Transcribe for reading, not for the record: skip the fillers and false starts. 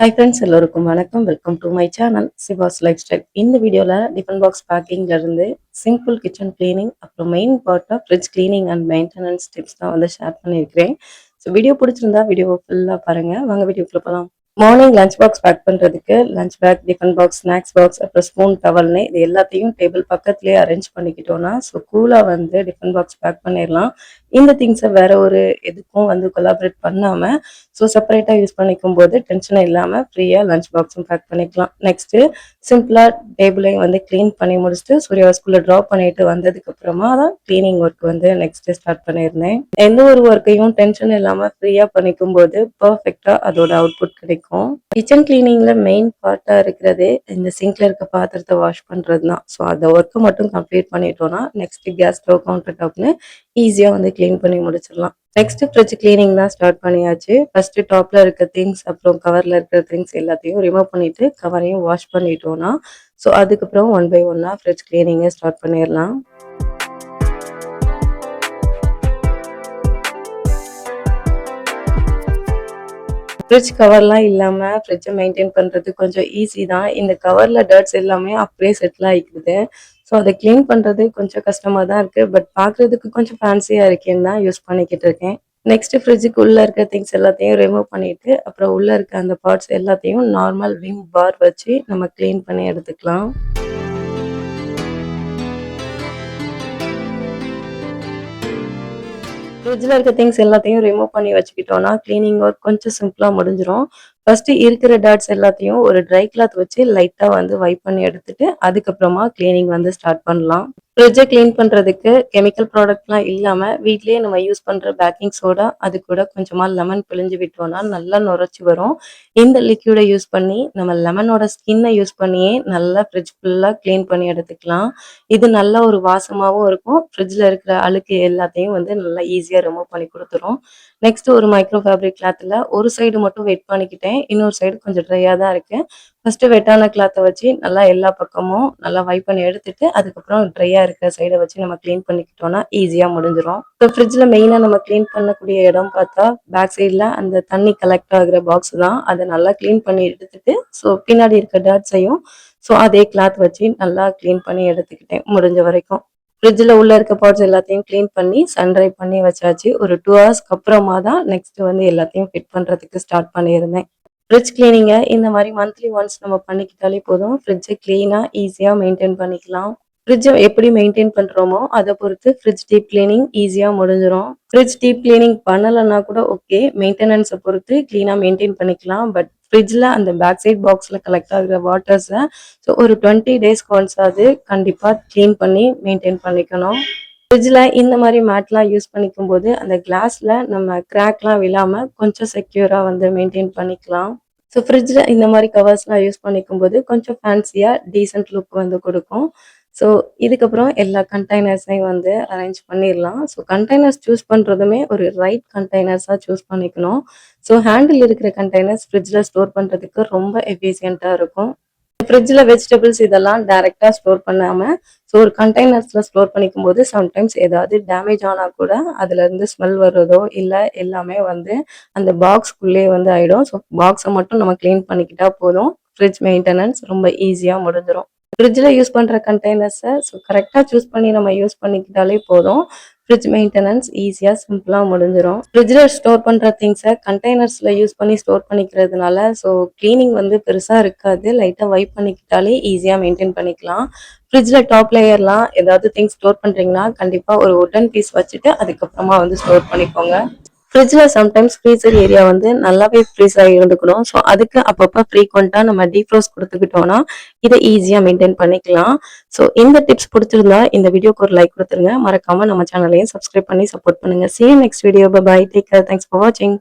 Hi friends, எல்லோருக்கும் வணக்கம். Welcome to my channel Siva's life style. இந்த வீடியோவில் டிஃபன் பாக்ஸ் பேக்கிங்ல இருந்து சிம்பிள் கிச்சன் கிளீனிங், அப்புறம் மெயின் பார்ட்டாக fridge cleaning and maintenance tips தான் வந்து ஷேர் பண்ணியிருக்கிறேன். ஸோ வீடியோ பிடிச்சிருந்தா வீடியோவை ஃபுல்லாக பாருங்கள். வாங்க வீடியோக்குள்ள போகலாம். மார்னிங் லஞ்ச் பாக்ஸ் பேக் பண்ணுறதுக்கு lunch bag, tiffin box, snacks box, அப்புறம் ஸ்பூன், டவல்னு இது எல்லாத்தையும் டேபிள் பக்கத்துலேயே அரேஞ்ச் பண்ணிக்கிட்டோன்னா ஸோ கூலாக வந்து டிஃபன் பாக்ஸ் பேக் பண்ணிடலாம். இந்த திங்ஸை வேற ஒரு எதுக்கும் வந்து கொலாபரேட் பண்ணாமல் ஸோ செப்பரேட்டாக யூஸ் பண்ணிக்கும் போது டென்ஷன் இல்லாமல் ஃப்ரீயாக லஞ்ச் பாக்ஸும் பேக் பண்ணிக்கலாம். நெக்ஸ்ட்டு சிம்பிளாக டேபிளையும் வந்து க்ளீன் பண்ணி முடிச்சுட்டு சூர்யா ஸ்கூலில் ட்ராப் பண்ணிட்டு வந்ததுக்கு அப்புறமா தான் க்ளீனிங் ஒர்க் வந்து நெக்ஸ்ட்டு ஸ்டார்ட் பண்ணியிருந்தேன். எந்த ஒரு ஒர்க்கையும் டென்ஷன் இல்லாமல் ஃப்ரீயாக பண்ணிக்கும் போது பர்ஃபெக்டாக அதோட அவுட்புட் கிடைக்கும். கிச்சன் கிளீனிங்ல மெயின் பார்ட்டா இருக்கிறதே இந்த சிங்க்ல இருக்க பாத்திரத்தை வாஷ் பண்றது தான். ஸோ அந்த ஒர்க்கை மட்டும் கம்ப்ளீட் பண்ணிட்டோம்னா நெக்ஸ்ட் கேஸ் ஸ்டவ், கவுண்டர் டாப்னு ஈஸியா வந்து கிளீன் பண்ணி முடிச்சிடலாம். நெக்ஸ்ட் ஃப்ரிட்ஜ் கிளீனிங் தான் ஸ்டார்ட் பண்ணியாச்சு. ஃபர்ஸ்ட் டாப்ல இருக்க திங்ஸ், அப்புறம் கவர்ல இருக்கிற திங்ஸ் எல்லாத்தையும் ரிமூவ் பண்ணிட்டு கவரையும் வாஷ் பண்ணிட்டோம்னா ஸோ அதுக்கப்புறம் ஒன் பை ஒன்னா ஃப்ரிட்ஜ் கிளீனிங்கை ஸ்டார்ட் பண்ணிடலாம். ஃப்ரிட்ஜ் கவர்லாம் இல்லாம ஃப்ரிட்ஜை மெயின்டைன் பண்றது கொஞ்சம் ஈஸி தான். இந்த கவர்ல டர்ட்ஸ் எல்லாமே அப்படியே செட்டில் ஆகிக்குது. ஸோ அதை கிளீன் பண்றது கொஞ்சம் கஷ்டமா தான் இருக்கு. பட் பார்க்கறதுக்கு கொஞ்சம் ஃபேன்சியா இருக்கேன்னு தான் யூஸ் பண்ணிக்கிட்டு இருக்கேன். நெக்ஸ்ட் ஃப்ரிட்ஜுக்கு உள்ள இருக்க திங்ஸ் எல்லாத்தையும் ரிமூவ் பண்ணிட்டு அப்புறம் உள்ள இருக்க அந்த பார்ட்ஸ் எல்லாத்தையும் நார்மல் விம் பார் வச்சு நம்ம கிளீன் பண்ணி எடுத்துக்கலாம். ஃப்ரிட்ஜில் இருக்க திங்ஸ் எல்லாத்தையும் ரிமூவ் பண்ணி வச்சுக்கிட்டோம்னா கிளீனிங் ஒர்க் கொஞ்சம் சிம்பிளாக முடிஞ்சிடும். ஃபர்ஸ்ட் இருக்கிற டாட்ஸ் எல்லாத்தையும் ஒரு ட்ரை கிளாத் வச்சு லைட்டாக வந்து வைப் பண்ணி எடுத்துட்டு அதுக்கப்புறமா கிளீனிங் வந்து ஸ்டார்ட் பண்ணலாம். ஃப்ரிட்ஜை கிளீன் பண்ணுறதுக்கு கெமிக்கல் ப்ராடக்ட்லாம் இல்லாமல் வீட்லேயே நம்ம யூஸ் பண்ணுற பேக்கிங் சோடா, அது கூட கொஞ்சமாக லெமன் பிழிஞ்சு விட்டோம்னா நல்லா நுரைச்சி வரும். இந்த லிக்யூடை யூஸ் பண்ணி நம்ம லெமனோட ஸ்கின்னை யூஸ் பண்ணியே நல்லா ஃப்ரிட்ஜ் ஃபுல்லாக க்ளீன் பண்ணி எடுத்துக்கலாம். இது நல்ல ஒரு வாசமாகவும் இருக்கும். ஃப்ரிட்ஜில் இருக்கிற அழுக்கு எல்லாத்தையும் வந்து நல்லா ஈஸியாக ரிமூவ் பண்ணி கொடுத்துரும். நெக்ஸ்ட் ஒரு மைக்ரோ ஃபேப்ரிக் கிளாத்தில் ஒரு சைடு மட்டும் வெயிட் பண்ணிக்கிட்டேன். இன்னொரு சைடு கொஞ்சம் ட்ரையாக தான் இருக்கு. ஃபர்ஸ்ட் வெட்டான கிளாத்தை வச்சு நல்லா எல்லா பக்கமும் நல்லா வைப் பண்ணி எடுத்துட்டு அதுக்கப்புறம் ட்ரையாக இருக்கிற சைடை வச்சு நம்ம க்ளீன் பண்ணிக்கிட்டோம்னா ஈஸியாக முடிஞ்சிடும். இப்போ ஃப்ரிட்ஜில் மெயினாக நம்ம க்ளீன் பண்ணக்கூடிய இடம் பார்த்தா பேக் சைடில் அந்த தண்ணி கலெக்ட் ஆகுற பாக்ஸ் தான். அதை நல்லா க்ளீன் பண்ணி எடுத்துட்டு ஸோ பின்னாடி இருக்க டாட்ஸையும் ஸோ அதே கிளாத் வச்சு நல்லா க்ளீன் பண்ணி எடுத்துக்கிட்டேன் முடிஞ்ச வரைக்கும். ஃப்ரிட்ஜில் உள்ள இருக்க பார்ட்ஸ் எல்லாத்தையும் க்ளீன் பண்ணி சன்ட்ரை பண்ணி வச்சாச்சு. ஒரு 2 ஹவர்ஸ்க்கு அப்புறமா தான் நெக்ஸ்ட் வந்து எல்லாத்தையும் ஃபிட் பண்ணுறதுக்கு ஸ்டார்ட் பண்ணியிருந்தேன். ஃப்ரிட்ஜ் கிளீனிங்கை இந்த மாதிரி மந்த்லி ஒன்ஸ் நம்ம பண்ணிக்கிட்டாலே போதும். ஃப்ரிட்ஜை கிளீனாக ஈஸியாக மெயின்டைன் பண்ணிக்கலாம். ஃப்ரிட்ஜை எப்படி மெயின்டைன் பண்ணுறோமோ அதை பொறுத்து ஃப்ரிட்ஜ் டீப் கிளீனிங் ஈஸியாக முடிஞ்சிடும். ஃப்ரிட்ஜ் டீப் கிளீனிங் பண்ணலைன்னா கூட ஓகே, மெயின்டெனன்ஸை பொறுத்து கிளீனாக மெயின்டைன் பண்ணிக்கலாம். பட் ஃப்ரிட்ஜில் அந்த பேக் சைட் பாக்ஸில் கலெக்ட் ஆகிற வாட்டர்ஸை ஸோ ஒரு 20 டேஸ்க்கு ஒன்ஸ் அது கண்டிப்பாக க்ளீன் பண்ணி மெயின்டைன் பண்ணிக்கணும். ஃப்ரிட்ஜில் இந்த மாதிரி மேட்லாம் யூஸ் பண்ணிக்கும் போது அந்த கிளாஸில் நம்ம கிராக்லாம் விழாமல் கொஞ்சம் செக்யூராக வந்து மெயின்டைன் பண்ணிக்கலாம். ஸோ ஃப்ரிட்ஜில் இந்த மாதிரி கவர்ஸ்லாம் யூஸ் பண்ணிக்கும் போது கொஞ்சம் ஃபேன்சியாக டீசென்ட் லுக் வந்து கொடுக்கும். ஸோ இதுக்கப்புறம் எல்லா கண்டெய்னர்ஸையும் வந்து அரேஞ்ச் பண்ணிடலாம். ஸோ கண்டெய்னர்ஸ் சூஸ் பண்ணுறதுமே ஒரு ரைட் கண்டெய்னர்ஸாக சூஸ் பண்ணிக்கணும். ஸோ ஹேண்டில் இருக்கிற கண்டெய்னர்ஸ் ஃப்ரிட்ஜில் ஸ்டோர் பண்ணுறதுக்கு ரொம்ப எஃபிஷியண்ட்டாக இருக்கும். ஃப்ரிட்ஜில் வெஜிடபிள்ஸ் இதெல்லாம் டைரெக்டாக ஸ்டோர் பண்ணாமல் ஸோ ஒரு கண்டெய்னர்ஸில் ஸ்டோர் பண்ணிக்கும் போது சம்டைம்ஸ் ஏதாவது டேமேஜ் ஆனால் கூட அதுலேருந்து ஸ்மெல் வர்றதோ இல்லை எல்லாமே வந்து அந்த பாக்ஸ்க்குள்ளேயே வந்து ஆகிடும். ஸோ பாக்ஸை மட்டும் நம்ம க்ளீன் பண்ணிக்கிட்டா போதும். ஃப்ரிட்ஜ் மெயின்டெனன்ஸ் ரொம்ப ஈஸியாக முடிஞ்சிடும். ஃப்ரிட்ஜில் யூஸ் பண்ணுற கண்டெய்னர்ஸை ஸோ கரெக்டாக சூஸ் பண்ணி நம்ம யூஸ் பண்ணிக்கிட்டாலே போதும். ஃப்ரிட்ஜ் மெயின்டெனன்ஸ் ஈஸியாக சிம்பிளாக முடிஞ்சிடும். ஃப்ரிட்ஜில் ஸ்டோர் பண்ணுற திங்ஸை கண்டெய்னர்ஸில் யூஸ் பண்ணி ஸ்டோர் பண்ணிக்கிறதுனால ஸோ க்ளீனிங் வந்து பெருசாக இருக்காது. லைட்டாக வைப் பண்ணிக்கிட்டாலே ஈஸியாக மெயின்டைன் பண்ணிக்கலாம். ஃப்ரிட்ஜில் டாப் லேயர்லாம் ஏதாவது திங்ஸ் ஸ்டோர் பண்ணுறீங்கன்னா கண்டிப்பாக ஒரு வுடன் பீஸ் வச்சுட்டு அதுக்கப்புறமா வந்து ஸ்டோர் பண்ணிக்கோங்க. ஃப்ரிட்ஜில் சம்டைம்ஸ் ஃப்ரீசர் ஏரியா வந்து நல்லாவே ஃப்ரீஸ் ஆகி இருந்துக்கணும். ஸோ அதுக்கு அப்பப்போ ஃப்ரீக்வெண்ட்டாக நம்ம டீஃப்ரோஸ் கொடுத்துக்கிட்டோம்னா இதை ஈஸியாக மெயின்டைன் பண்ணிக்கலாம். ஸோ இந்த டிப்ஸ் பிடிச்சிருந்தா இந்த வீடியோக்கு ஒரு லைக் கொடுத்துருங்க. மறக்காம நம்ம சேனலையும் சப்ஸ்கிரைப் பண்ணி சப்போர்ட் பண்ணுங்க. See you next video. Bye bye. Take care. Thanks for watching.